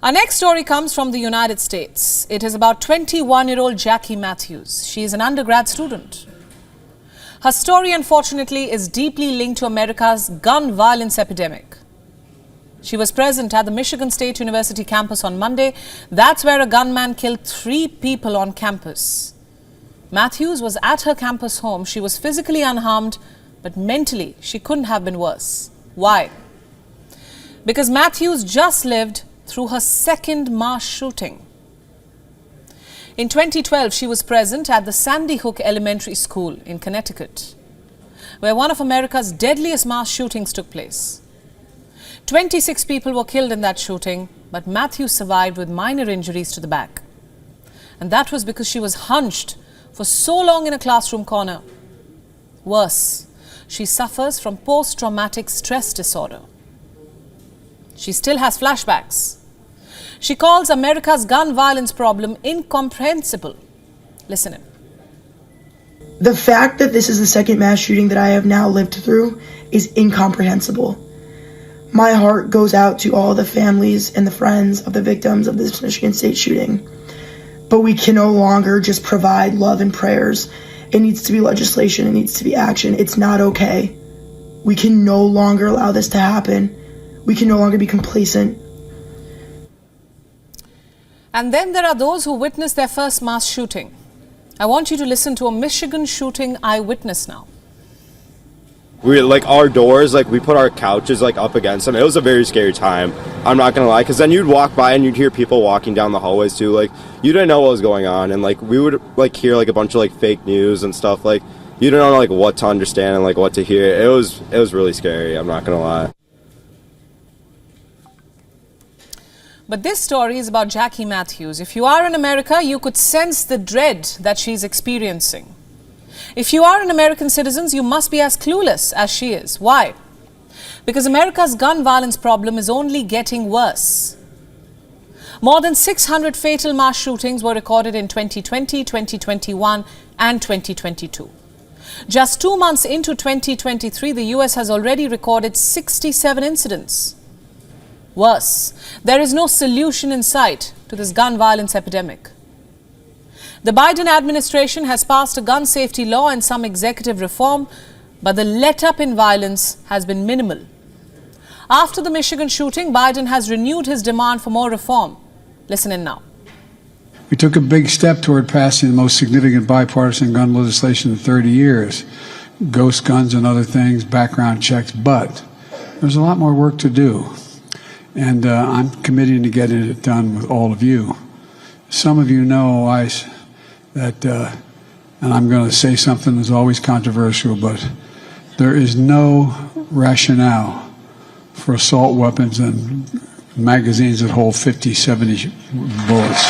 Our next story comes from the United States. It is about 21-year-old Jackie Matthews. She is an undergrad student. Her story, unfortunately, is deeply linked to America's gun violence epidemic. She was present at the Michigan State University campus on Monday. That's where a gunman killed 3 people on campus. Matthews was at her campus home. She was physically unharmed, but mentally she couldn't have been worse. Why? Because Matthews just lived through her second mass shooting. In 2012, she was present at the Sandy Hook Elementary School in Connecticut, where one of America's deadliest mass shootings took place. 26 people were killed in that shooting, but Matthews survived with minor injuries to the back. And that was because she was hunched for so long in a classroom corner. Worse, she suffers from post-traumatic stress disorder. She still has flashbacks. She calls America's gun violence problem incomprehensible. Listen in. The fact that this is the second mass shooting that I have now lived through is incomprehensible. My heart goes out to all the families and the friends of the victims of this Michigan State shooting. But we can no longer just provide love and prayers. It needs to be legislation. It needs to be action. It's not okay. We can no longer allow this to happen. We can no longer be complacent. And then there are those who witnessed their first mass shooting. I want you to listen to a Michigan shooting eyewitness now. We our doors, we put our couches up against them. It was a very scary time. I'm not gonna lie, because then you'd walk by and you'd hear people walking down the hallways too. You didn't know what was going on, and we would hear a bunch of fake news and stuff. You didn't know what to understand and what to hear. It was really scary. I'm not gonna lie. But this story is about Jackie Matthews. If you are in America, you could sense the dread that she's experiencing. If you are an American citizen, you must be as clueless as she is. Why? Because America's gun violence problem is only getting worse. More than 600 fatal mass shootings were recorded in 2020, 2021 and 2022. Just 2 months into 2023, the US has already recorded 67 incidents. Worse, there is no solution in sight to this gun violence epidemic. The Biden administration has passed a gun safety law and some executive reform, but the let-up in violence has been minimal. After the Michigan shooting, Biden has renewed his demand for more reform. Listen in now. We took a big step toward passing the most significant bipartisan gun legislation in 30 years. Ghost guns and other things, background checks, but there's a lot more work to do. And I'm committing to getting it done with all of you. Some of you know and I'm going to say something that's always controversial, but there is no rationale for assault weapons and magazines that hold 50, 70 bullets.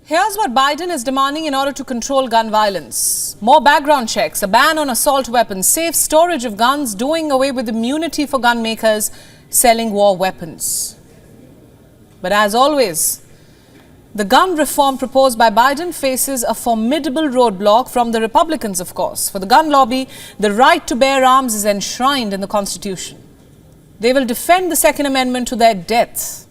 Here's what Biden is demanding in order to control gun violence. More background checks, a ban on assault weapons, safe storage of guns, doing away with immunity for gun makers selling war weapons. But as always, the gun reform proposed by Biden faces a formidable roadblock from the Republicans, of course. For the gun lobby, the right to bear arms is enshrined in the Constitution. They will defend the Second Amendment to their death.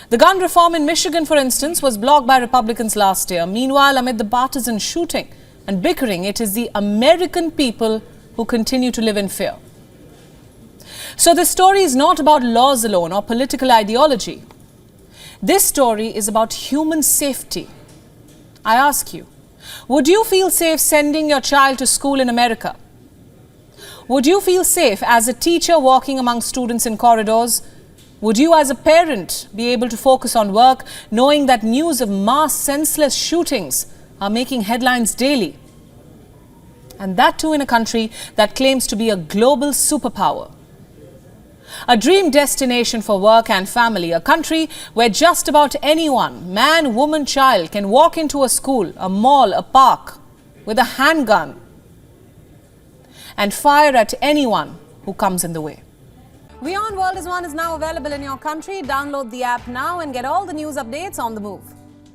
The gun reform in Michigan, for instance, was blocked by Republicans last year. Meanwhile, amid the partisan shooting and bickering, it is the American people who continue to live in fear. So this story is not about laws alone or political ideology. This story is about human safety. I ask you, would you feel safe sending your child to school in America? Would you feel safe as a teacher walking among students in corridors? Would you as a parent be able to focus on work knowing that news of mass senseless shootings are making headlines daily? And that too in a country that claims to be a global superpower. A dream destination for work and family, a country where just about anyone, man, woman, child, can walk into a school, a mall, a park with a handgun and fire at anyone who comes in the way. WION World is now available in your country. Download the app now and get all the news updates on the move.